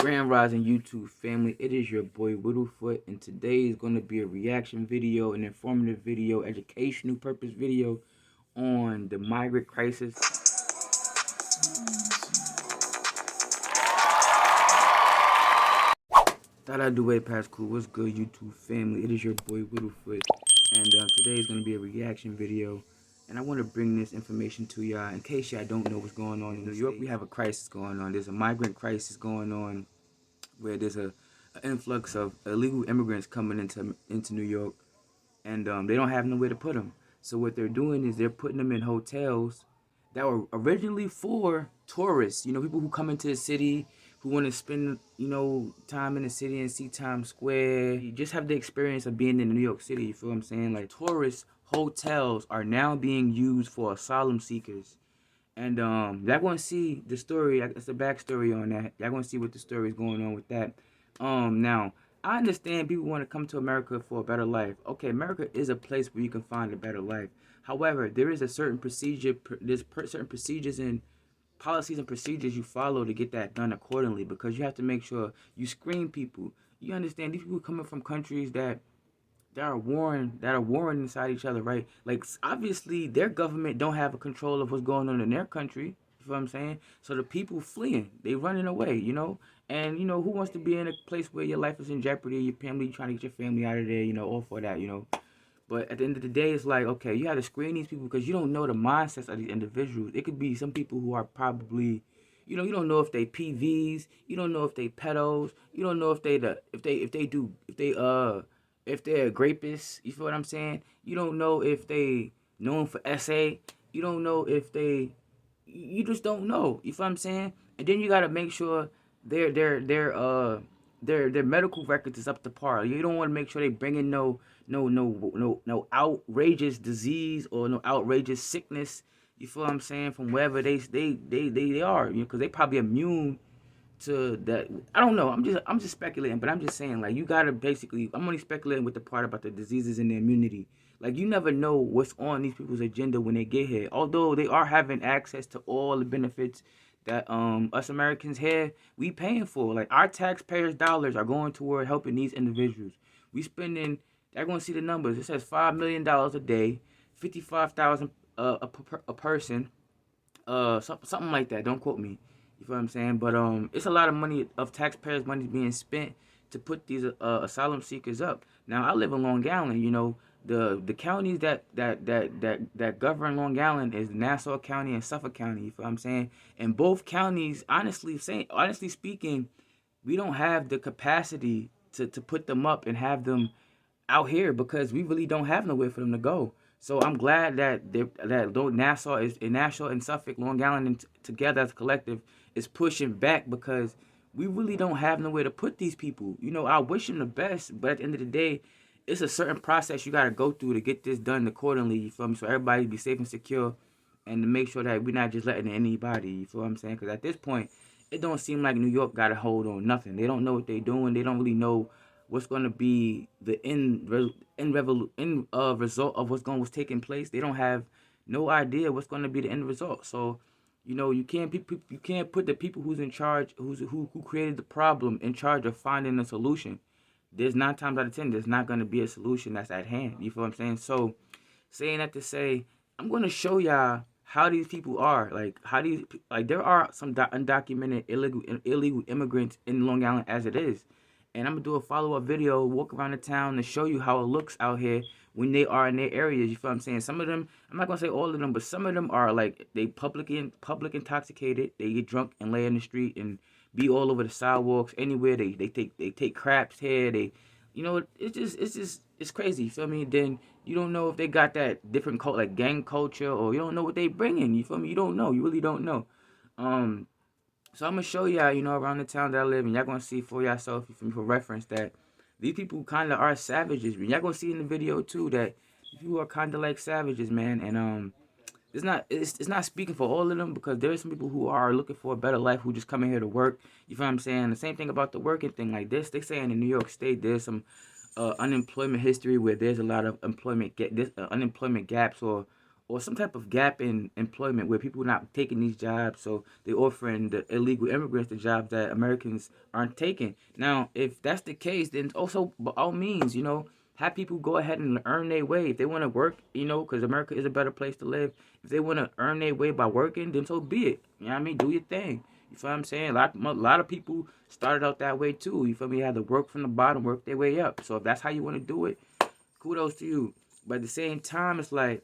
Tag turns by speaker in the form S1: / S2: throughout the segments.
S1: Grand Rising YouTube family, it is your boy Whittlefoot, and today is going to be a reaction video, an informative video, educational purpose video on the migrant crisis. Thought I'd do way past cool. What's good, YouTube family? It is your boy Whittlefoot, and today is going to be a reaction video, and I want to bring this information to y'all in case y'all don't know what's going on in New York. We have a crisis going on. There's a migrant crisis going on where there's an influx of illegal immigrants coming into New York, and they don't have nowhere to put them. So what they're doing is they're putting them in hotels that were originally for tourists. You know, people who come into the city who want to spend time in the city and see Times Square. You just have the experience of being in New York City. You feel what I'm saying? Like tourist hotels are now being used for asylum seekers. And y'all gonna see the story. It's a backstory on that. Y'all gonna see what the story is going on with that. Now I understand people want to come to America for a better life. Okay, America is a place where you can find a better life. However, there is a certain procedure. There's certain procedures and policies and procedures you follow to get that done accordingly, because you have to make sure you screen people. You understand these people coming from countries that are warring inside each other, right? Like obviously their government don't have a control of what's going on in their country. You feel what I'm saying? So the people fleeing, they running away, and who wants to be in a place where your life is in jeopardy, your family trying to get your family out of there, all for that. But at the end of the day, it's like, okay, you have to screen these people because you don't know the mindsets of these individuals. It could be some people who are probably, you don't know if they PVs, you don't know if they pedos, you don't know if they're grapists. You feel what I'm saying? You don't know if they known for SA. You don't know if you just don't know. You feel what I'm saying? And then you gotta make sure their their their uh their medical records is up to par. You don't want to make sure they bring in no outrageous disease or no outrageous sickness. You feel what I'm saying? From wherever they are, because they probably immune to that. I don't know. I'm just speculating, but I'm just saying, like, you gotta basically, I'm only speculating with the part about the diseases and the immunity. Like, you never know what's on these people's agenda when they get here. Although they are having access to all the benefits that us Americans here we paying for. Like, our taxpayers' dollars are going toward helping these individuals. We spending. They're gonna see the numbers. It says $5 million a day, 55,000 a person, something like that. Don't quote me. You feel what I'm saying? But it's a lot of money of taxpayers' money being spent to put these asylum seekers up. Now I live in Long Island. The counties that govern Long Island is Nassau County and Suffolk County. You feel what I'm saying? And both counties, honestly speaking, we don't have the capacity to put them up and have them out here because we really don't have nowhere for them to go. So I'm glad that though Nassau and Suffolk, Long Island, and together as a collective is pushing back, because we really don't have nowhere to put these people. I wish them the best, but at the end of the day, it's a certain process you got to go through to get this done accordingly. You feel me? So everybody be safe and secure, and to make sure that we're not just letting anybody. You feel what I'm saying? Because at this point, it don't seem like New York got a hold on nothing. They don't know what they're doing. They don't really know what's going to be the result of what's taking place. They don't have no idea what's going to be the end result. So, you can't put the people who's in charge, who created the problem, in charge of finding a solution. There's 9 times out of 10, there's not going to be a solution that's at hand. You feel what I'm saying? So, saying that to say, I'm going to show y'all how these people are, like there are some undocumented illegal immigrants in Long Island as it is. And I'm gonna do a follow-up video, walk around the town to show you how it looks out here when they are in their areas. You feel what I'm saying? Some of them, I'm not gonna say all of them, but some of them are like they public intoxicated. They get drunk and lay in the street and be all over the sidewalks anywhere. They take craps here. It's crazy. You feel me? Then you don't know if they got that different cult, like gang culture, or you don't know what they bringing. You feel me? You don't know. You really don't know. Um, so I'm gonna show y'all, around the town that I live in. Y'all gonna see for yourself, for reference, that these people kind of are savages. Y'all gonna see in the video too that these people are kind of like savages, man. And it's not speaking for all of them, because there are some people who are looking for a better life, who just come in here to work. You feel what I'm saying? The same thing about the working thing. Like this, they saying in New York State there's some unemployment history where there's a lot of unemployment gaps, or or some type of gap in employment where people are not taking these jobs, so they're offering the illegal immigrants the jobs that Americans aren't taking. Now, if that's the case, then also by all means, have people go ahead and earn their way if they want to work, because America is a better place to live. If they want to earn their way by working, then so be it. You know what I mean? Do your thing. You feel what I'm saying? A lot of people started out that way too. You feel me? Had to work from the bottom, work their way up. So if that's how you want to do it, kudos to you. But at the same time, it's like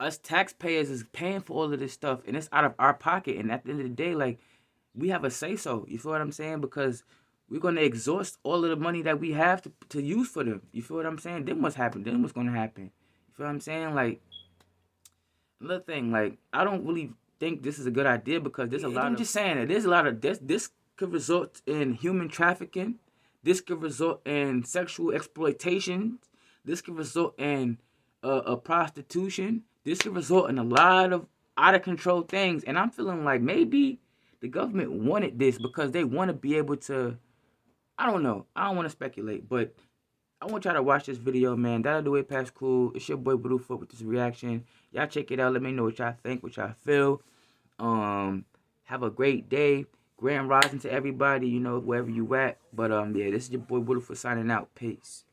S1: us taxpayers is paying for all of this stuff, and it's out of our pocket. And at the end of the day, like, we have a say so. You feel what I'm saying? Because we're gonna exhaust all of the money that we have to use for them. You feel what I'm saying? Then what's happened? Then what's gonna happen? You feel what I'm saying? Like, another thing, like, I don't really think this is a good idea because there's a lot. I'm just saying that there's a lot of this. This could result in human trafficking. This could result in sexual exploitation. This could result in a prostitution. This could result in a lot of out of control things. And I'm feeling like maybe the government wanted this because they want to be able to. I don't know. I don't want to speculate, but I want y'all to watch this video, man. That'll do it past cool. It's your boy Bluefoot with this reaction. Y'all check it out. Let me know what y'all think, what y'all feel. Have a great day. Grand rising to everybody, wherever you at. But yeah, this is your boy Bluefoot signing out. Peace.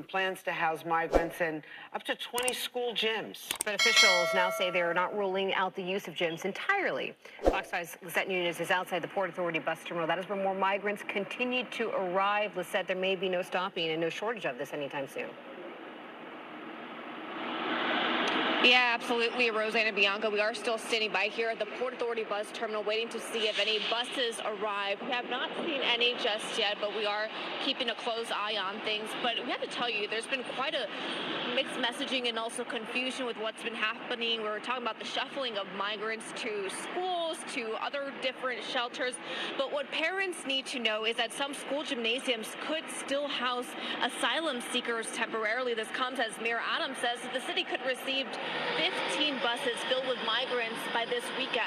S2: Plans to house migrants in up to 20 school gyms.
S3: But officials now say they are not ruling out the use of gyms entirely. Fox 5's Lisette Nunez is outside the Port Authority bus terminal. That is where more migrants continue to arrive. Lisette, there may be no stopping and no shortage of this anytime soon.
S4: Yeah, absolutely, Rosanna Bianca. We are still standing by here at the Port Authority bus terminal waiting to see if any buses arrive. We have not seen any just yet, but we are keeping a close eye on things. But we have to tell you, there's been quite a mixed messaging and also confusion with what's been happening. We're talking about the shuffling of migrants to schools, to other different shelters. But what parents need to know is that some school gymnasiums could still house asylum seekers temporarily. This comes as Mayor Adams says that the city could receive 15 buses filled with migrants by this weekend.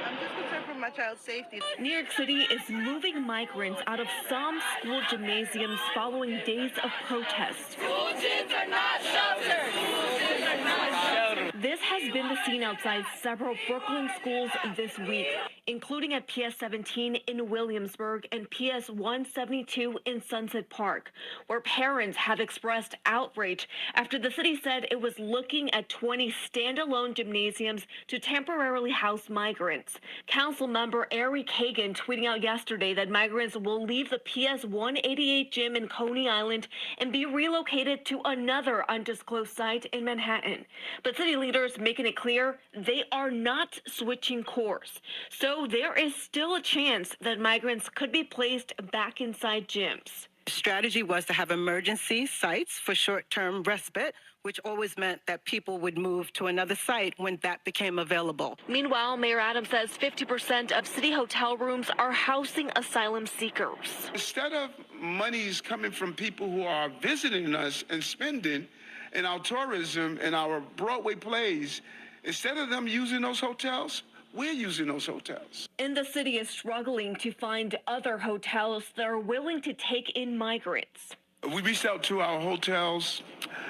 S2: I'm just concerned for my child's safety.
S5: New York City is moving migrants out of some school gymnasiums following days of protest.
S6: School gyms are not shelters. School gyms are not shelters.
S5: This has been the scene outside several Brooklyn schools this week, including at PS 17 in Williamsburg and PS 172 in Sunset Park, where parents have expressed outrage after the city said it was looking at 20 standalone gymnasiums to temporarily house migrants. Council member Eric Hagan tweeting out yesterday that migrants will leave the PS 188 gym in Coney Island and be relocated to another undisclosed site in Manhattan. But city leaders making it clear they are not switching course. So there is still a chance that migrants could be placed back inside gyms.
S2: The strategy was to have emergency sites for short-term respite, which always meant that people would move to another site when that became available.
S5: Meanwhile, Mayor Adams says 50% of city hotel rooms are housing asylum seekers.
S7: Instead of monies coming from people who are visiting us and spending in our tourism and our Broadway plays, instead of them using those hotels, we're using those hotels.
S5: And the city is struggling to find other hotels that are willing to take in migrants.
S7: We reached out to our hotels.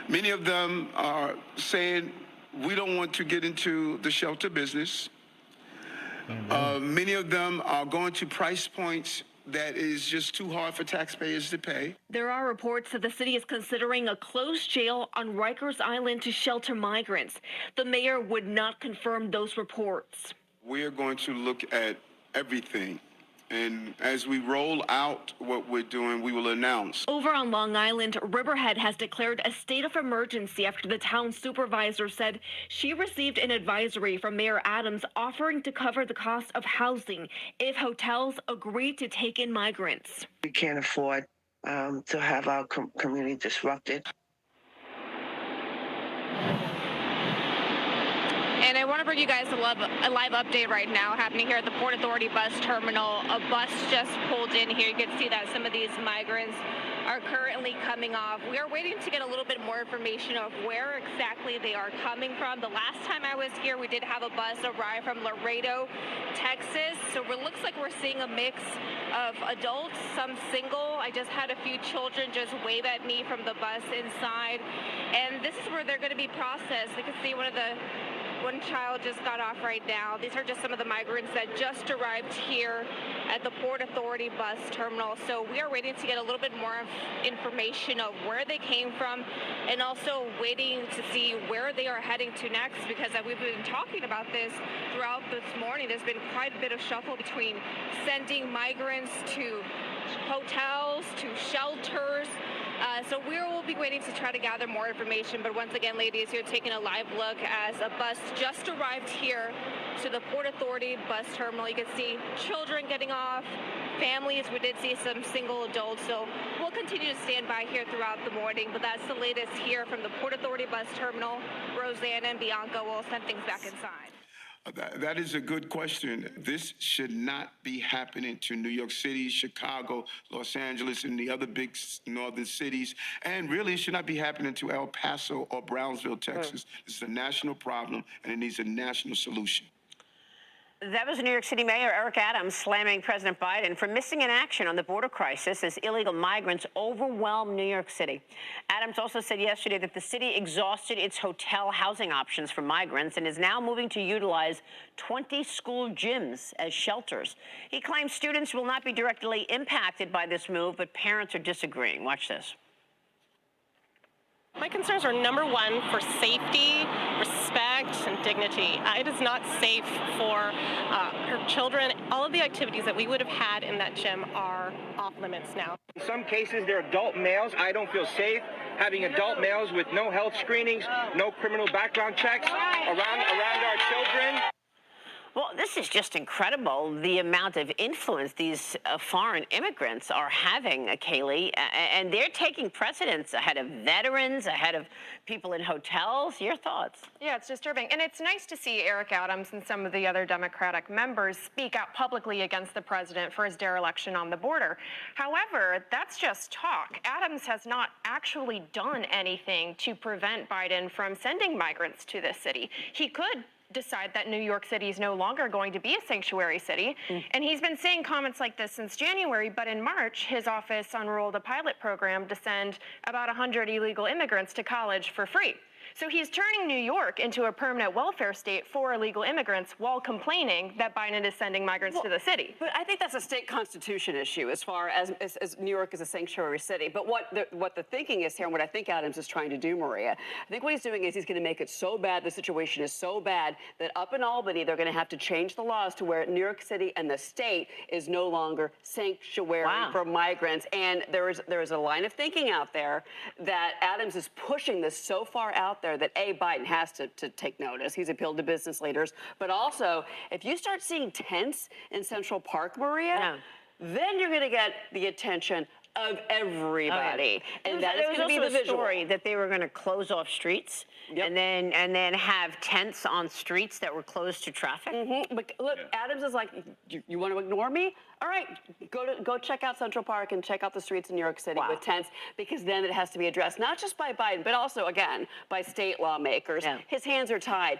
S7: Many of them are saying we don't want to get into the shelter business. Many of them are going to price points that is just too hard for taxpayers to pay.
S5: There are reports that the city is considering a closed jail on Rikers Island to shelter migrants. The mayor would not confirm those reports.
S7: We're going to look at everything. And as we roll out what we're doing, we will announce.
S5: Over on Long Island, Riverhead has declared a state of emergency after the town supervisor said she received an advisory from Mayor Adams offering to cover the cost of housing if hotels agree to take in migrants.
S8: We can't afford to have our community disrupted.
S4: And I want to bring you guys a live update right now happening here at the Port Authority bus terminal. A bus just pulled in here. You can see that some of these migrants are currently coming off. We are waiting to get a little bit more information of where exactly they are coming from. The last time I was here, we did have a bus arrive from Laredo, Texas. So it looks like we're seeing a mix of adults, some single. I just had a few children just wave at me from the bus inside. And this is where they're going to be processed. You can see one child just got off right now. These are just some of the migrants that just arrived here at the Port Authority bus terminal. So we are waiting to get a little bit more information of where they came from and also waiting to see where they are heading to next, because we've been talking about this throughout this morning. There's been quite a bit of shuffle between sending migrants to hotels, to shelters. So we will be waiting to try to gather more information. But once again, ladies, you're taking a live look as a bus just arrived here to the Port Authority bus terminal. You can see children getting off, families. We did see some single adults. So we'll continue to stand by here throughout the morning. But that's the latest here from the Port Authority bus terminal. Rosanna and Bianca will send things back inside.
S7: That is a good question. This should not be happening to New York City, Chicago, Los Angeles, and the other big northern cities. And really, it should not be happening to El Paso or Brownsville, Texas. This is a national problem, and it needs a national solution.
S3: That was New York City Mayor Eric Adams slamming President Biden for missing in action on the border crisis as illegal migrants overwhelm New York City. Adams also said yesterday that the city exhausted its hotel housing options for migrants and is now moving to utilize 20 school gyms as shelters. He claims students will not be directly impacted by this move, but parents are disagreeing. Watch this.
S9: My concerns are, number one, for safety, respect, and dignity. It is not safe for her children. All of the activities that we would have had in that gym are off limits now.
S10: In some cases, they're adult males. I don't feel safe having adult males with no health screenings, no criminal background checks around our children.
S3: Well, this is just incredible, the amount of influence these foreign immigrants are having, Kaylee, and they're taking precedence ahead of veterans, ahead of people in hotels. Your thoughts?
S11: Yeah, it's disturbing. And it's nice to see Eric Adams and some of the other Democratic members speak out publicly against the president for his dereliction on the border. However, that's just talk. Adams has not actually done anything to prevent Biden from sending migrants to this city. He could decide that New York City is no longer going to be a sanctuary city. And he's been saying comments like this since January, but in March, his office unrolled a pilot program to send about 100 illegal immigrants to college for free. So he's turning New York into a permanent welfare state for illegal immigrants while complaining that Biden is sending migrants to the city.
S12: But I think that's a state constitution issue as far as New York is a sanctuary city. But what the thinking is here, and what I think Adams is trying to do, Maria, I think what he's doing is he's going to make it so bad, the situation is so bad, that up in Albany, they're going to have to change the laws to where New York City and the state is no longer sanctuary for migrants. And there is a line of thinking out there that Adams is pushing this so far out there that Biden has to take notice. He's appealed to business leaders. But also, if you start seeing tents in Central Park, Maria, then you're going to get the attention of everybody. And that is going to be the visual.
S3: Story that they were going to close off streets and then have tents on streets that were closed to traffic.
S12: But look, Adams is like, you want to ignore me? All right, go check out Central Park and check out the streets in New York City with tents, because then it has to be addressed, not just by Biden, but also, again, by state lawmakers. His hands are tied.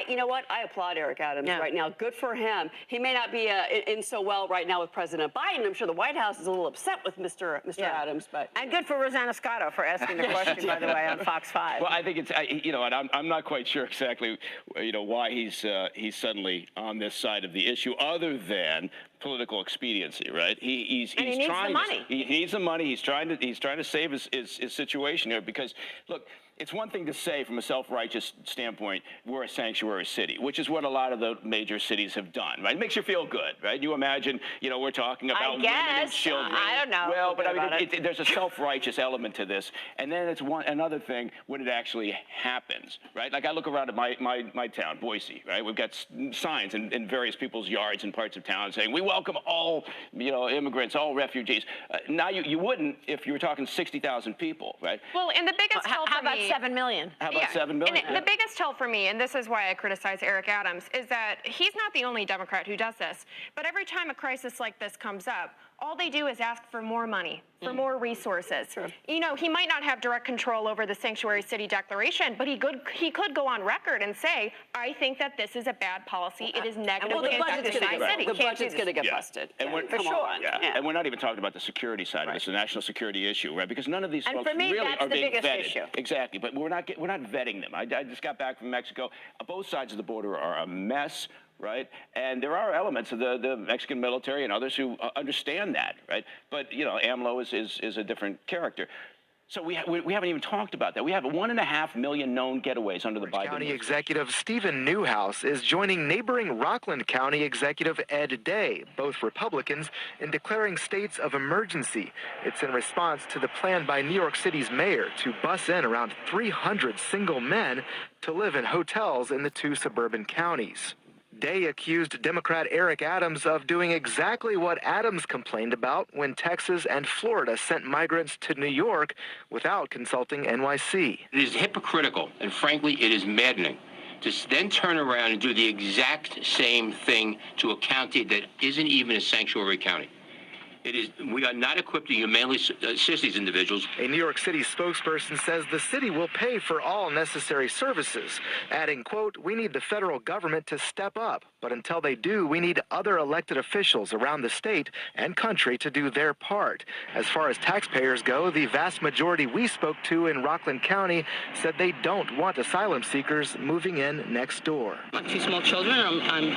S12: You know what? I applaud Eric Adams right now. Good for him. He may not be in so well right now with President Biden. I'm sure the White House is a little upset with Mr. Adams, but.
S3: And good for Rosanna Scotto for asking the question, by the way, on Fox 5.
S13: Well, I think it's, and I'm not quite sure exactly, why he's suddenly on this side of the issue, other than political expediency, right? He's trying. He needs the money. He's trying to save his situation here, because look, it's one thing to say from a self-righteous standpoint, we're a sanctuary city, which is what a lot of the major cities have done, right? It makes you feel good, right? You imagine, we're talking about women and children.
S3: I don't know.
S13: Well, but I mean, there's a self-righteous element to this. And then it's another thing when it actually happens, right? Like I look around at my town, Boise, right? We've got signs in various people's yards and parts of town saying, we welcome all, immigrants, all refugees. Now you wouldn't if you were talking 60,000 people, right?
S11: Well, and the biggest tell for me...
S3: How about 7 million?
S13: How about 7 million?
S11: And the biggest tell for me, and this is why I criticize Eric Adams, is that he's not the only Democrat who does this. But every time a crisis like this comes up, all they do is ask for more money, for more resources.
S12: Sure.
S11: He might not have direct control over the Sanctuary City Declaration, but he could go on record and say, I think that this is a bad policy. It is negatively affecting my city.
S12: The budget's going to get busted.
S13: And we're,
S12: for sure.
S13: And we're not even talking about the security side of it. It's a national security issue, right? Because none of these folks
S11: for me,
S13: really
S11: that's
S13: are
S11: the
S13: being
S11: biggest
S13: vetted.
S11: issue.
S13: Exactly, but we're not vetting them. I just got back from Mexico. Both sides of the border are a mess. Right, and there are elements of the Mexican military and others who understand that, right? But AMLO is a different character. So we haven't even talked about that. We have 1.5 million known getaways under the Biden
S14: County
S13: administration.
S14: Executive Stephen Newhouse is joining neighboring Rockland County Executive Ed Day, both Republicans, in declaring states of emergency. It's in response to the plan by New York City's mayor to bus in around 300 single men to live in hotels in the 2 suburban counties. Day accused Democrat Eric Adams of doing exactly what Adams complained about when Texas and Florida sent migrants to New York without consulting NYC.
S15: It is hypocritical, and frankly, it is maddening to then turn around and do the exact same thing to a county that isn't even a sanctuary county. We are not equipped to humanely assist these individuals.
S14: A New York City spokesperson says the city will pay for all necessary services, adding, quote, we need the federal government to step up, but until they do, we need other elected officials around the state and country to do their part. As far as taxpayers go, the vast majority we spoke to in Rockland County said they don't want asylum seekers moving in next door.
S16: I have 2 small children. I'm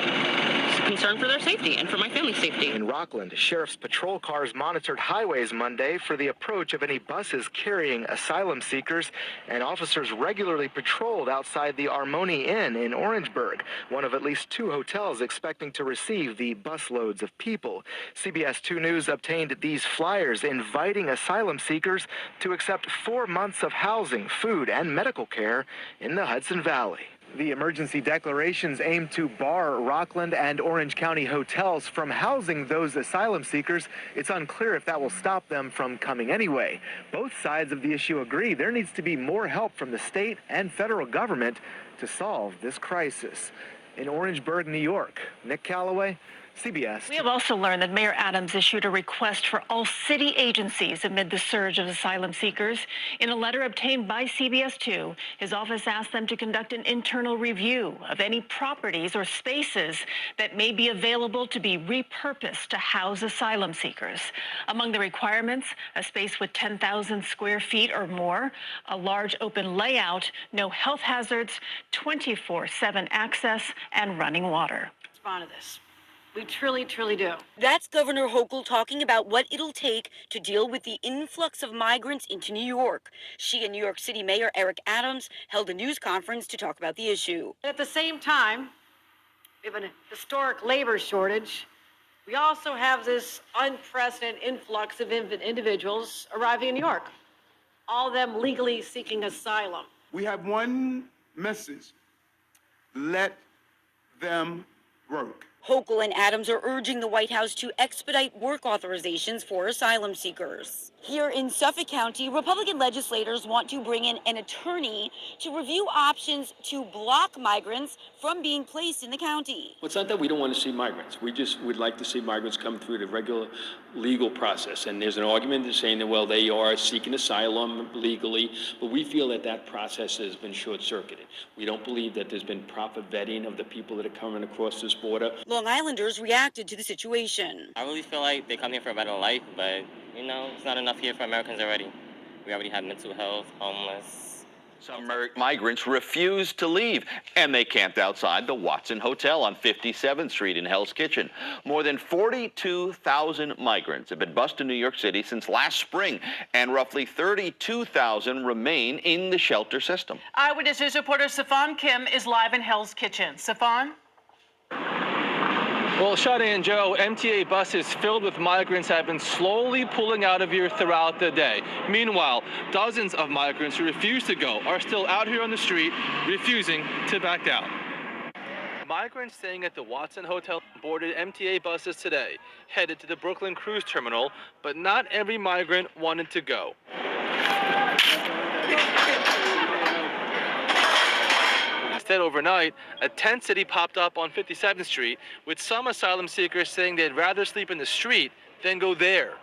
S16: concerned for their safety and for my family's safety.
S14: In Rockland, sheriff's patrol cars monitored highways Monday for the approach of any buses carrying asylum seekers, and officers regularly patrolled outside the Armoni Inn in Orangeburg, one of at least 2 hotels expecting to receive the busloads of people. CBS 2 News obtained these flyers inviting asylum seekers to accept 4 months of housing, food, and medical care in the Hudson Valley. The emergency declarations aim to bar Rockland and Orange County hotels from housing those asylum seekers. It's unclear if that will stop them from coming anyway. Both sides of the issue agree there needs to be more help from the state and federal government to solve this crisis. In Orangeburg, New York, Nick Calloway, CBS.
S17: We have also learned that Mayor Adams issued a request for all city agencies amid the surge of asylum seekers. In a letter obtained by CBS 2, his office asked them to conduct an internal review of any properties or spaces that may be available to be repurposed to house asylum seekers. Among the requirements, a space with 10,000 square feet or more, a large open layout, no health hazards, 24/7 access, and running water.
S18: Respond to this. We truly, truly do.
S19: That's Governor Hochul talking about what it'll take to deal with the influx of migrants into New York. She and New York City Mayor Eric Adams held a news conference to talk about the issue.
S18: At the same time, we have a historic labor shortage. We also have this unprecedented influx of individuals arriving in New York, all of them legally seeking asylum.
S7: We have one message: let them work.
S19: Hochul and Adams are urging the White House to expedite work authorizations for asylum seekers. Here in Suffolk County, Republican legislators want to bring in an attorney to review options to block migrants from being placed in the county.
S20: Well, it's not that we don't want to see migrants. We just would like to see migrants come through the regular legal process. And there's an argument that's saying that, well, they are seeking asylum legally, but we feel that that process has been short-circuited. We don't believe that there's been proper vetting of the people that are coming across this border.
S19: Long Islanders reacted to the situation.
S21: I really feel like they come here for a better life, but, it's not enough here for Americans already. We already have mental health, homeless.
S22: Some migrants refused to leave, and they camped outside the Watson Hotel on 57th Street in Hell's Kitchen. More than 42,000 migrants have been bused to New York City since last spring, and roughly 32,000 remain in the shelter system.
S23: Eyewitness News reporter Safan Kim is live in Hell's Kitchen. Safan?
S24: Well, Sade and Joe, MTA buses filled with migrants have been slowly pulling out of here throughout the day. Meanwhile, dozens of migrants who refuse to go are still out here on the street, refusing to back out. Migrants staying at the Watson Hotel boarded MTA buses today, headed to the Brooklyn Cruise Terminal, but not every migrant wanted to go. Instead, overnight, a tent city popped up on 57th Street, with some asylum seekers saying they'd rather sleep in the street than go there.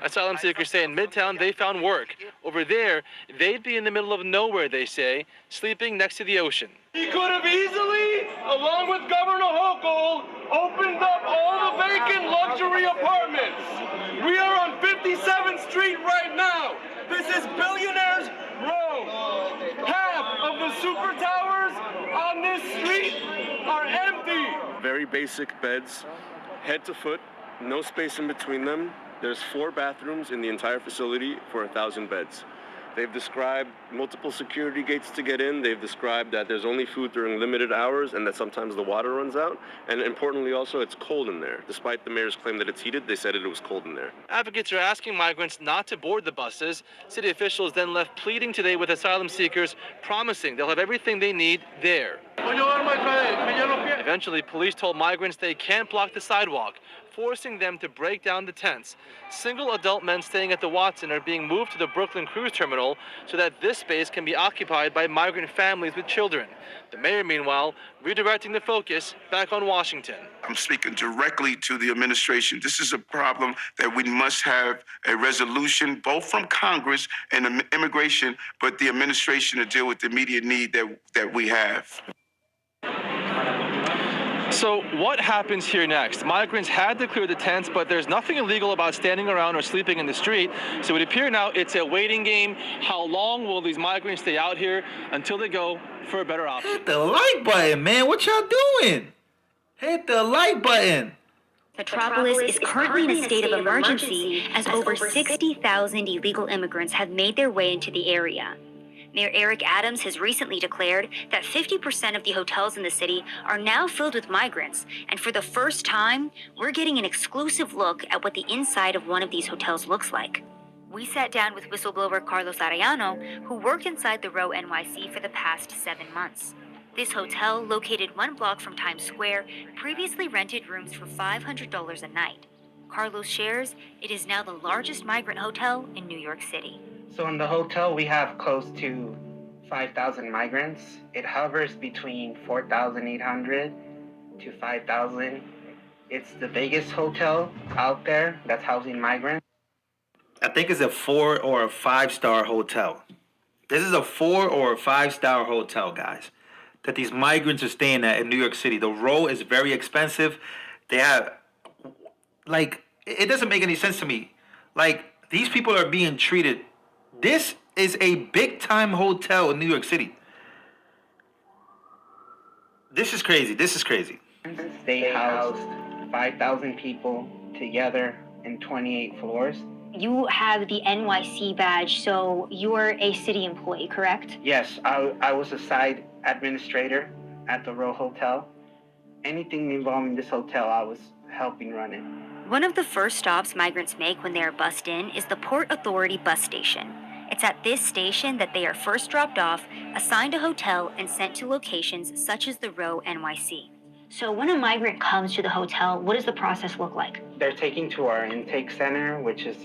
S24: Asylum seekers say in Midtown they found work. Over there, they'd be in the middle of nowhere, they say, sleeping next to the ocean.
S1: He could have easily, along with Governor Hochul, opened up all the vacant luxury apartments. We are on 57th Street right now. This is Billionaires Row. Half of the super towers on this street are empty.
S2: Very basic beds, head to foot, no space in between them. There's 4 bathrooms in the entire facility for 1,000 beds. They've described multiple security gates to get in. They've described that there's only food during limited hours and that sometimes the water runs out. And importantly also, it's cold in there. Despite the mayor's claim that it's heated, they said it was cold in there.
S24: Advocates are asking migrants not to board the buses. City officials then left pleading today with asylum seekers, promising they'll have everything they need there. Eventually, police told migrants they can't block the sidewalk, forcing them to break down the tents. Single adult men staying at the Watson are being moved to the Brooklyn Cruise Terminal so that this space can be occupied by migrant families with children. The mayor, meanwhile, redirecting the focus back on Washington.
S7: I'm speaking directly to the administration. This is a problem that we must have a resolution, both from Congress and immigration, but the administration to deal with the immediate need that we have.
S24: So what happens here next? Migrants had to clear the tents, but there's nothing illegal about standing around or sleeping in the street. So it appears now it's a waiting game. How long will these migrants stay out here until they go for a better option?
S5: Hit the like button, man. What y'all doing? Hit the like button.
S6: Metropolis is currently in a state of emergency as over 60,000 illegal immigrants have made their way into the area. Mayor Eric Adams has recently declared that 50% of the hotels in the city are now filled with migrants, and for the first time, we're getting an exclusive look at what the inside of one of these hotels looks like. We sat down with whistleblower Carlos Arellano, who worked inside the Row NYC for the past 7 months. This hotel, located 1 block from Times Square, previously rented rooms for $500 a night. Carlos shares it is now the largest migrant hotel in New York City.
S25: So in the hotel, we have close to 5,000 migrants. It hovers between 4,800 to 5,000. It's the biggest hotel out there that's housing migrants.
S5: I think it's a 4 or a 5-star hotel. This is a 4 or a 5-star hotel, guys, that these migrants are staying at in New York City. The Row is very expensive. They have, like, it doesn't make any sense to me. Like, these people are being treated. This is a big-time hotel in New York City. This is crazy. This is crazy.
S25: They housed 5,000 people together in 28 floors.
S6: You have the NYC badge, so you're a city employee, correct?
S25: Yes, I was a side administrator at the Row Hotel. Anything involving this hotel, I was helping run it.
S6: One of the first stops migrants make when they are bussed in is the Port Authority bus station. It's at this station that they are first dropped off, assigned a hotel, and sent to locations such as the Row NYC. So when a migrant comes to the hotel, what does the process look like?
S25: They're taken to our intake center, which is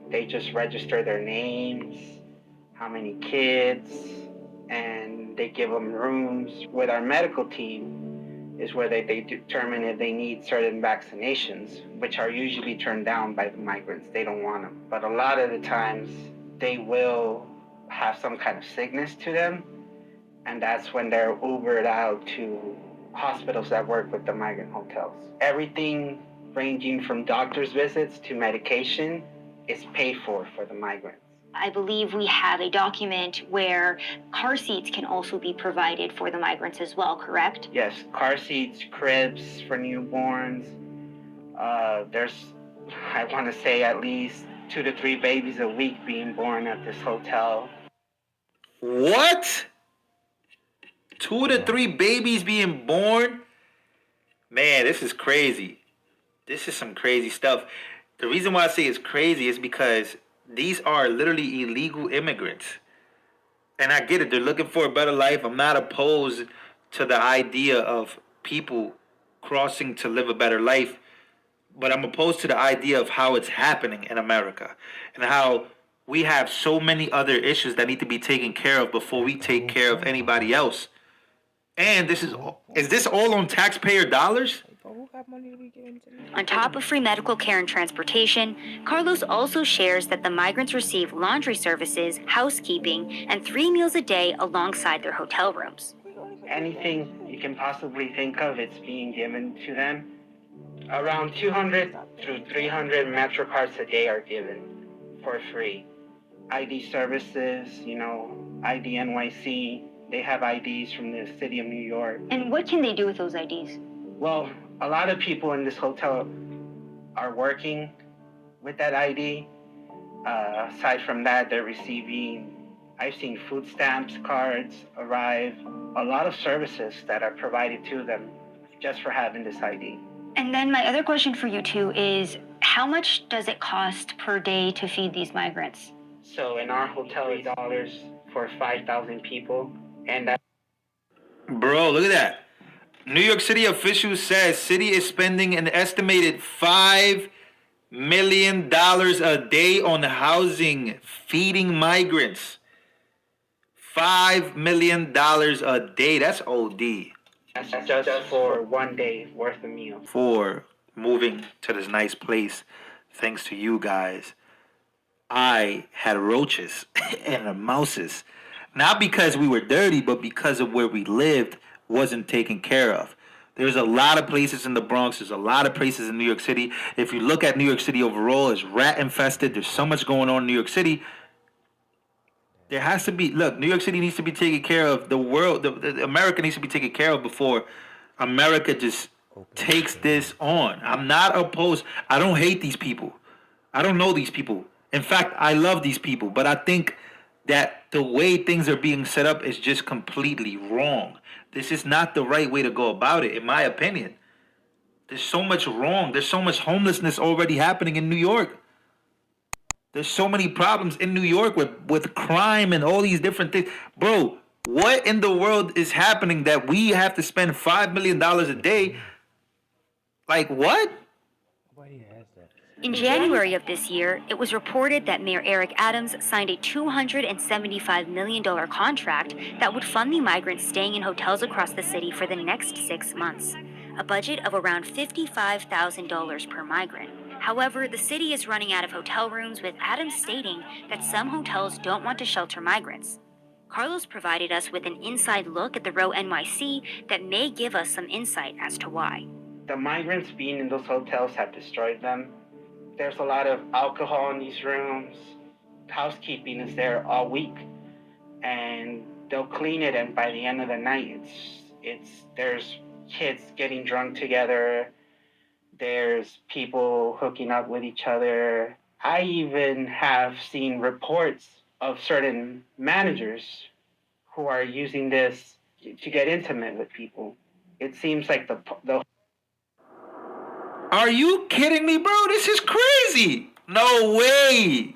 S25: they just register their names, how many kids, and they give them rooms. With our medical team is where they determine if they need certain vaccinations, which are usually turned down by the migrants. They don't want them. But a lot of the times, they will have some kind of sickness to them, and that's when they're Ubered out to hospitals that work with the migrant hotels. Everything ranging from doctor's visits to medication is paid for the migrants.
S6: I believe we have a document where car seats can also be provided for the migrants as well, correct?
S25: Yes, car seats, cribs for newborns. There's, I want to say, at least 2 to 3 babies a week being born at this hotel.
S5: What? 2 to 3 babies being born? Man, this is crazy. This is some crazy stuff. The reason why I say it's crazy is because these are literally illegal immigrants. And I get it. They're looking for a better life. I'm not opposed to the idea of people crossing to live a better life, but I'm opposed to the idea of how it's happening in America and how we have so many other issues that need to be taken care of before we take care of anybody else. And this is this all on taxpayer dollars?
S6: On top of free medical care and transportation, Carlos also shares that the migrants receive laundry services, housekeeping, and 3 meals a day alongside their hotel rooms.
S25: Anything you can possibly think of, it's being given to them. Around 200 through 300 Metro cards a day are given for free. ID services, ID NYC, they have IDs from the city of New York.
S6: And what can they do with those IDs?
S25: Well, a lot of people in this hotel are working with that ID. Aside from that, they're receiving, I've seen food stamps, cards arrive, a lot of services that are provided to them just for having this ID.
S6: And then my other question for you two is, how much does it cost per day to feed these migrants?
S25: So in our hotel, $3 for 5,000 people, and that.
S5: Bro, look at that. New York City officials says city is spending an estimated $5 million a day on housing, feeding migrants. $5 million a day. That's OD.
S25: That's just for 1 day worth of meals.
S5: For moving to this nice place, thanks to you guys, I had roaches and mouses. Not because we were dirty, but because of where we lived wasn't taken care of. There's a lot of places in the Bronx. There's a lot of places in New York City. If you look at New York City overall, it's rat infested. There's so much going on in New York City. There has to be, look, New York City needs to be taken care of. The world, America needs to be taken care of before America just takes this on. I'm not opposed. I don't hate these people. I don't know these people. In fact, I love these people. But I think that the way things are being set up is just completely wrong. This is not the right way to go about it, in my opinion. There's so much wrong. There's so much homelessness already happening in New York. There's so many problems in New York with crime and all these different things. Bro, what in the world is happening that we have to spend $5 million a day? Like, what?
S6: In January of this year, it was reported that Mayor Eric Adams signed a $275 million contract that would fund the migrants staying in hotels across the city for the next 6 months, a budget of around $55,000 per migrant. However, the city is running out of hotel rooms, with Adams stating that some hotels don't want to shelter migrants. Carlos provided us with an inside look at the Row NYC that may give us some insight as to why.
S25: The migrants being in those hotels have destroyed them. There's a lot of alcohol in these rooms. Housekeeping is there all week, and they'll clean it, and by the end of the night, there's kids getting drunk together. There's people hooking up with each other. I even have seen reports of certain managers who are using this to get intimate with people. It seems like the
S5: Are you kidding me, bro? This is crazy. No way.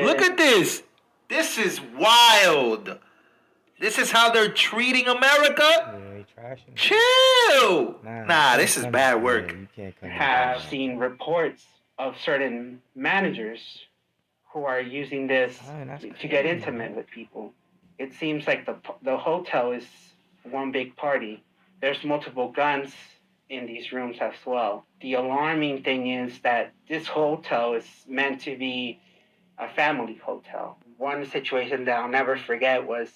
S5: Look at this. This is wild. This is how they're treating America? Chill. Nah, this is bad work.
S25: Have seen reports of certain managers who are using this to get intimate with people. It seems like the hotel is one big party. There's multiple guns in these rooms as well. The alarming thing is that this hotel is meant to be a family hotel. One situation that I'll never forget was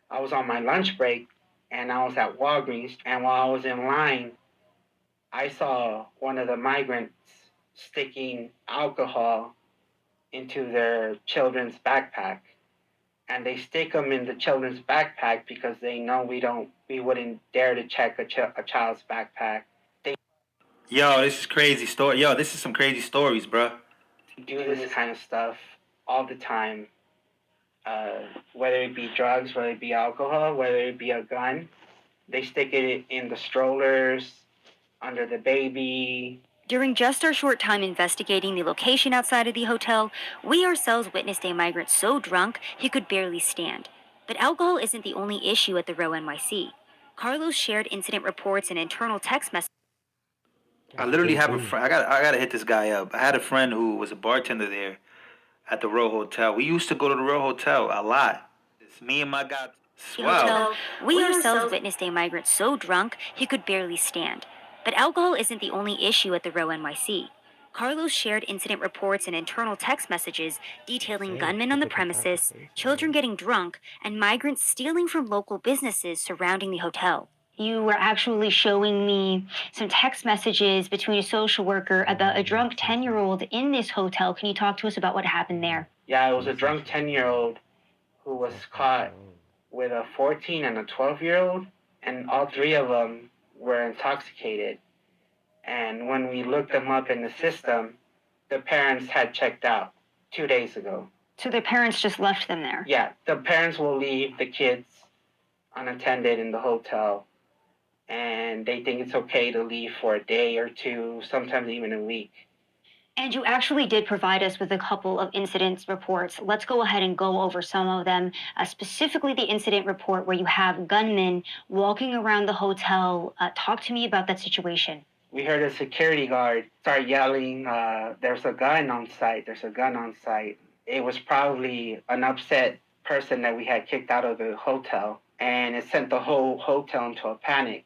S25: I was on my lunch break and I was at Walgreens, and while I was in line, I saw one of the migrants sticking alcohol into their children's backpack. And they stick them in the children's backpack because they know we wouldn't dare to check a child's backpack.
S5: Yo, this is crazy story. Yo, this is some crazy stories, bro.
S25: Do this kind of stuff all the time. Whether it be drugs, whether it be alcohol, whether it be a gun. They stick it in the strollers, under the baby.
S6: During just our short time investigating the location outside of the hotel, we ourselves witnessed a migrant so drunk he could barely stand. But alcohol isn't the only issue at the Row NYC. Carlos shared incident reports and internal text messages.
S5: I literally have a friend. I gotta hit this guy up. I had a friend who was a bartender there at the Row Hotel. We used to go to the Row Hotel a lot. It's me and my guy.
S6: Hotel, we ourselves witnessed a migrant so drunk he could barely stand. But alcohol isn't the only issue at the Row NYC. Carlos shared incident reports and internal text messages detailing gunmen on the premises, children getting drunk, and migrants stealing from local businesses surrounding the hotel. You were actually showing me some text messages between a social worker about a drunk 10-year-old in this hotel. Can you talk to us about what happened there?
S25: Yeah, it was a drunk 10-year-old who was caught with a 14 and a 12-year-old, and all three of them were intoxicated. And when we looked them up in the system, the parents had checked out 2 days ago.
S6: So their parents just left them there?
S25: Yeah, the parents will leave the kids unattended in the hotel, and they think it's okay to leave for a day or two, sometimes even a week.
S6: And you actually did provide us with a couple of incident reports. Let's go ahead and go over some of them, specifically the incident report where you have gunmen walking around the hotel. Talk to me about that situation.
S25: We heard a security guard start yelling, there's a gun on site, there's a gun on site. It was probably an upset person that we had kicked out of the hotel, and it sent the whole hotel into a panic.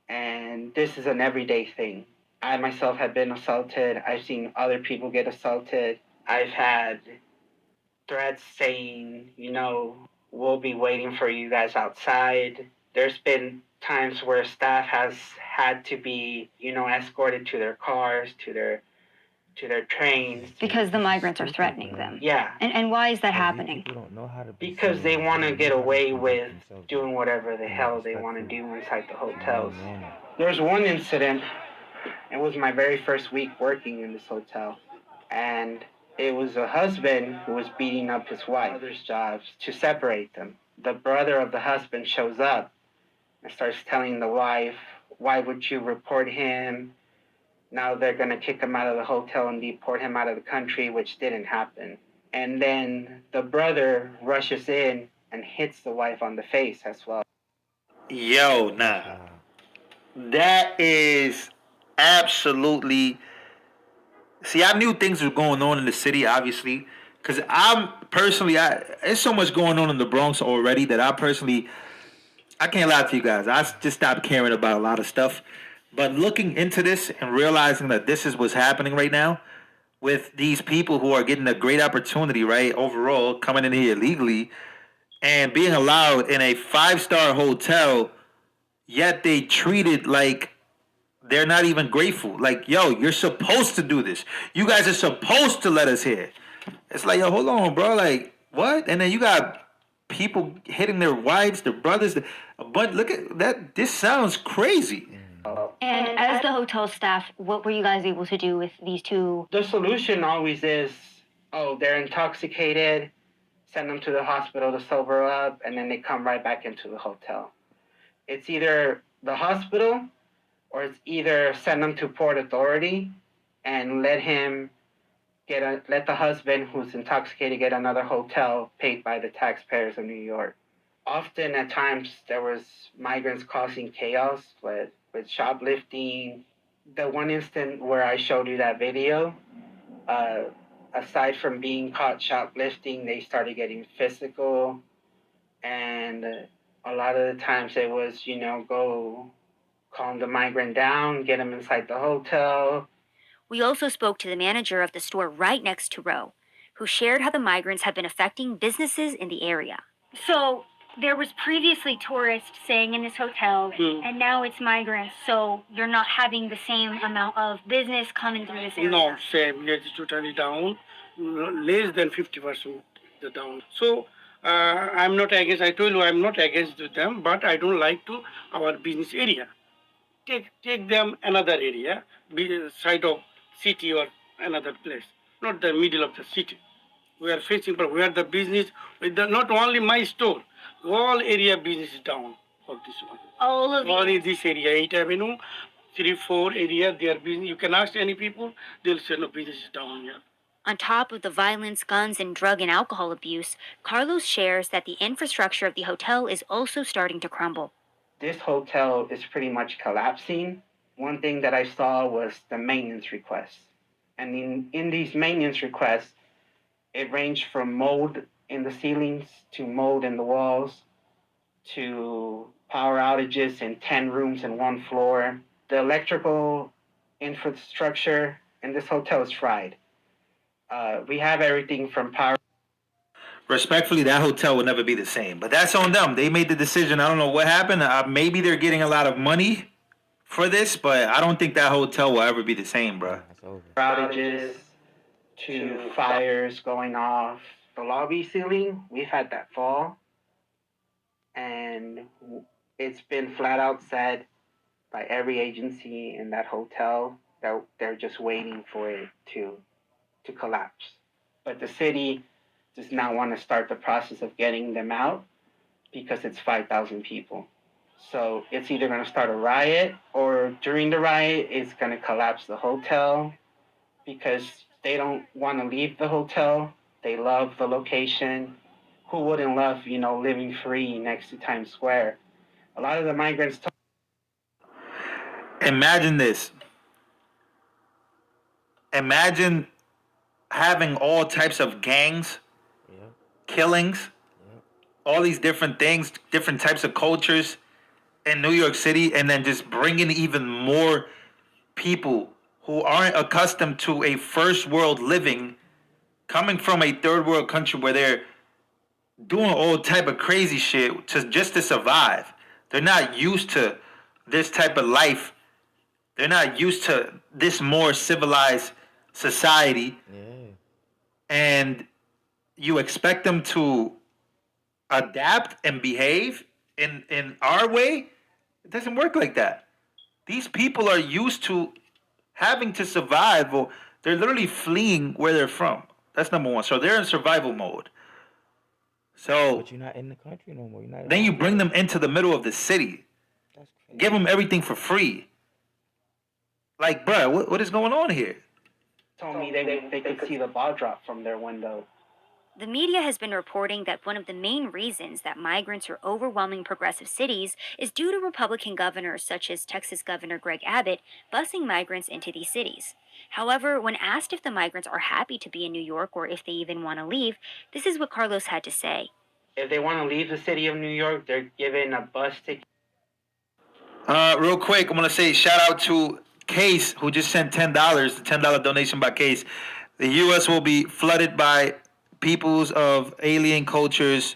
S25: And this is an everyday thing. I myself have been assaulted. I've seen other people get assaulted. I've had threats saying, we'll be waiting for you guys outside. There's been times where staff has had to be, escorted to their cars, to their trains.
S6: Because the migrants are threatening them.
S25: Yeah.
S6: And why is that happening?
S25: Because they want to get away with doing whatever the hell they want to do inside the hotels. There's one incident. It was my very first week working in this hotel. And it was a husband who was beating up his wife. Others' jobs to separate them. The brother of the husband shows up and starts telling the wife, why would you report him? Now they're going to kick him out of the hotel and deport him out of the country, which didn't happen. And then the brother rushes in and hits the wife on the face as well.
S5: Yo, nah. That is absolutely... See, I knew things were going on in the city, obviously, because there's so much going on in the Bronx already that I can't lie to you guys. I just stopped caring about a lot of stuff. But looking into this and realizing that this is what's happening right now with these people who are getting a great opportunity, right, overall, coming in here illegally and being allowed in a 5-star hotel, yet they treat it like they're not even grateful. Like, yo, you're supposed to do this. You guys are supposed to let us here. It's like, yo, hold on, bro. Like, what? And then you got people hitting their wives, their brothers. But look at that. This sounds crazy.
S6: And as the hotel staff, what were you guys able to do with these two?
S25: The solution always is, they're intoxicated, send them to the hospital to sober up, and then they come right back into the hotel. It's either the hospital, or it's either send them to Port Authority and let the husband who's intoxicated get another hotel paid by the taxpayers of New York. Often at times there was migrants causing chaos with shoplifting. The one instant where I showed you that video, aside from being caught shoplifting, they started getting physical. And a lot of the times it was, go calm the migrant down, get him inside the hotel.
S6: We also spoke to the manager of the store right next to Row, who shared how the migrants have been affecting businesses in the area. So there was previously tourists staying in this hotel, and now it's migrants, so you're not having the same amount of business coming through this area?
S3: No, same. It is totally down, less than 50% the down. So I'm not against, I told you I'm not against them, but I don't like to our business area. Take them another area, side of city or another place, not the middle of the city. We are facing, but where the business, not only my store, all area business is down for this one. All in this area, 8th Avenue, 3-4 area, their business. You can ask any people, they'll say no, business is down here.
S6: On top of the violence, guns, and drug and alcohol abuse, Carlos shares that the infrastructure of the hotel is also starting to crumble.
S25: this hotel is pretty much collapsing. One thing that I saw was the maintenance requests. And in these maintenance requests, it ranged from mold in the ceilings to mold in the walls to power outages in 10 rooms and 1 floor. The electrical infrastructure in this hotel is fried. We have everything from power.
S5: Respectfully, that hotel will never be the same. But that's on them. They made the decision. I don't know what happened. Maybe they're getting a lot of money for this, but I don't think that hotel will ever be the same, bro.
S25: Outages to fires going off. The lobby ceiling, we've had that fall. And it's been flat out said by every agency in that hotel that they're just waiting for it to collapse. But the city does not want to start the process of getting them out because it's 5,000 people. So it's either going to start a riot, or during the riot, it's going to collapse the hotel because they don't want to leave the hotel. They love the location. Who wouldn't love, living free next to Times Square? A lot of the migrants.
S5: Imagine this. Imagine having all types of gangs, killings, all these different things, different types of cultures in New York City, and then just bringing even more people who aren't accustomed to a first world living, coming from a third world country where they're doing all type of crazy shit just to survive. They're not used to this type of life. They're not used to this more civilized society. And you expect them to adapt and behave in our way? It doesn't work like that. These people are used to having to survive, or they're literally fleeing where they're from. That's number one. So they're in survival mode. So,
S4: but you're not in the country no more.
S5: Then you bring them into the middle of the city. Give them everything for free. Like, bruh, what is going on here?
S25: Told me they could see the ball drop from their window.
S6: The media has been reporting that one of the main reasons that migrants are overwhelming progressive cities is due to Republican governors such as Texas Governor Greg Abbott busing migrants into these cities. However, when asked if the migrants are happy to be in New York or if they even want to leave, this is what Carlos had to say.
S25: If they want to leave the city of New York, they're given a bus ticket.
S5: Real quick, I'm going to say shout out to Case, who just sent $10, the $10 donation by Case. The U.S. will be flooded by peoples of alien cultures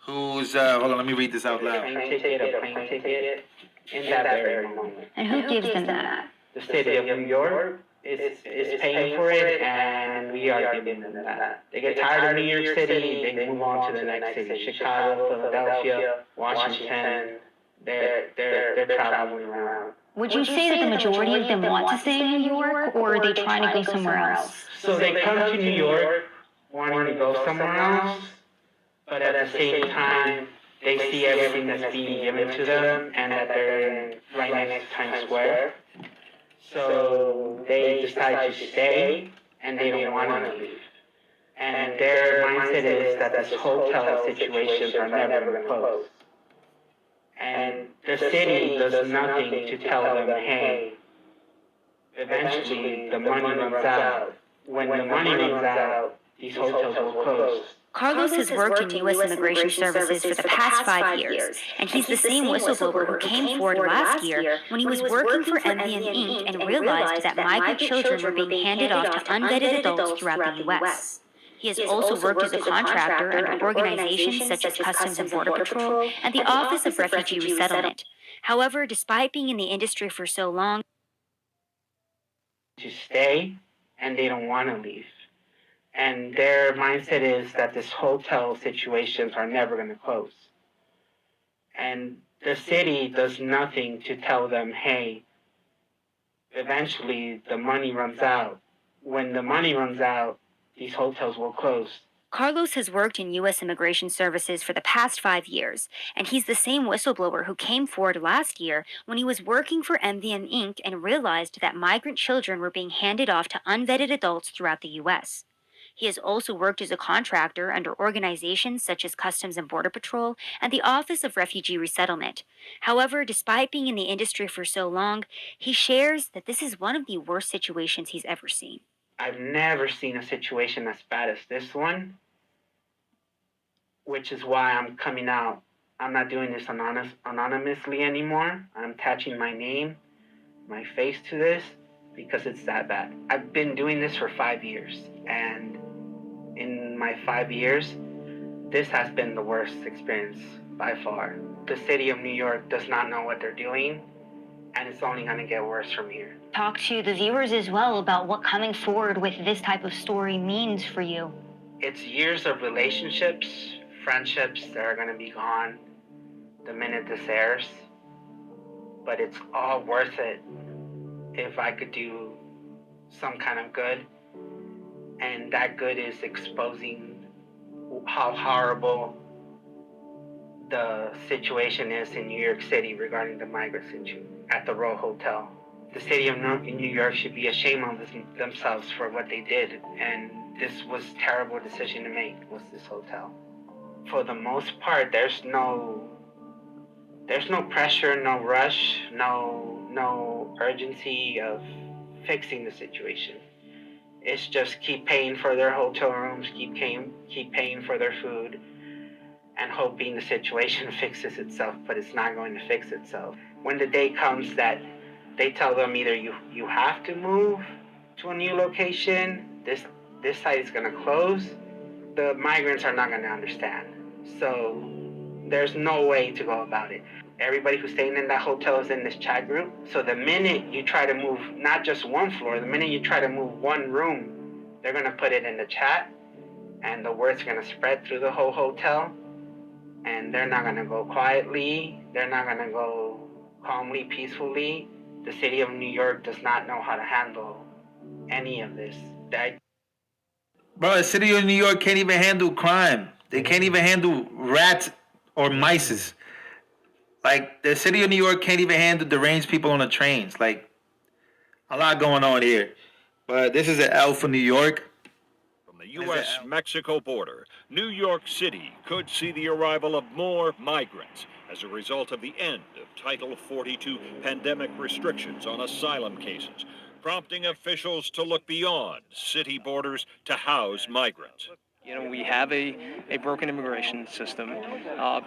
S5: whose, hold on, let me read this out loud.
S25: A plane ticket in that very moment.
S6: And who gives them that?
S25: The city of New York is paying for it, and we are giving them that. They get tired of New York City, they move on to the next city. Chicago, Philadelphia, Washington, they're traveling around.
S6: Would you say that the majority of them want to stay in New York, or are they trying to go somewhere else?
S25: So they come to New York wanting to go somewhere else, but at the same time, they see everything that's being given to them and that they're right next to Times Square. So they decide to stay, and they don't want to leave. And their mindset is that this hotel situations are never going to close. And the city does nothing to tell them, hey, eventually the money runs out. When the money runs out, these hotels will close.
S6: Carlos has worked in U.S. Immigration Services for the past 5 years, and he's the same whistleblower who came forward last year when he was working for MVM Inc. and realized that migrant children were being handed off to unvetted adults throughout the U.S. He has also worked as a contractor under organizations such as Customs and Border Patrol and the Office of Refugee Resettlement. However, despite being in the industry for so long,
S25: to stay, and they don't want to leave. And their mindset is that this hotel situations are never going to close. And the city does nothing to tell them, hey, eventually the money runs out. When the money runs out, these hotels will close.
S6: Carlos has worked in U.S. Immigration Services for the past 5 years, and he's the same whistleblower who came forward last year when he was working for MVM Inc. and realized that migrant children were being handed off to unvetted adults throughout the U.S. He has also worked as a contractor under organizations such as Customs and Border Patrol and the Office of Refugee Resettlement. However, despite being in the industry for so long, he shares that this is one of the worst situations he's ever seen.
S25: I've never seen a situation as bad as this one, which is why I'm coming out. I'm not doing this anonymously anymore. I'm attaching my name, my face to this, because it's that bad. I've been doing this for 5 years, and in my 5 years, this has been the worst experience by far. The city of New York does not know what they're doing, and it's only going to get worse from here.
S6: Talk to the viewers as well about what coming forward with this type of story means for you.
S25: It's years of relationships, friendships that are going to be gone the minute this airs, but it's all worth it if I could do some kind of good, and that good is exposing how horrible the situation is in New York City regarding the migrants at the Row Hotel. The city of New York should be ashamed of themselves for what they did, and this was a terrible decision to make, was this hotel. For the most part, there's no pressure, no rush, no urgency of fixing the situation. It's just keep paying for their hotel rooms, keep paying for their food, and hoping the situation fixes itself, but it's not going to fix itself. When the day comes that they tell them either you have to move to a new location, this site is going to close, the migrants are not going to understand. So there's no way to go about it. Everybody who's staying in that hotel is in this chat group. So the minute you try to move not just one floor, the minute you try to move one room, they're going to put it in the chat, and the word's going to spread through the whole hotel. And they're not going to go quietly. They're not going to go calmly, peacefully. The city of New York does not know how to handle any of this.
S5: Bro, the city of New York can't even handle crime. They can't even handle rats or mice. Like, the city of New York can't even handle deranged people on the trains. Like, a lot going on here. But this is an L for New York.
S4: The U.S.-Mexico border, New York City could see the arrival of more migrants as a result of the end of Title 42 pandemic restrictions on asylum cases, prompting officials to look beyond city borders to house migrants.
S8: You know, we have a broken immigration system.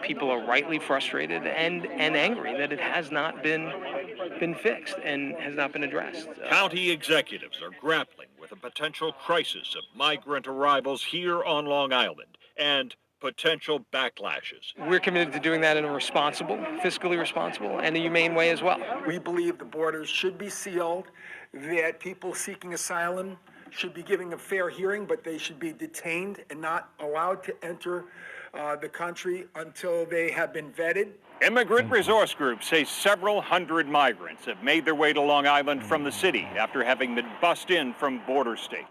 S8: People are rightly frustrated and angry that it has not been fixed and has not been addressed.
S4: County executives are grappling with a potential crisis of migrant arrivals here on Long Island and potential backlashes.
S8: We're committed to doing that in a responsible, fiscally responsible, and a humane way as well.
S9: We believe the borders should be sealed, that people seeking asylum should be given a fair hearing, but they should be detained and not allowed to enter the country until they have been vetted.
S4: Immigrant resource groups say several hundred migrants have made their way to Long Island from the city after having been bussed in from border states.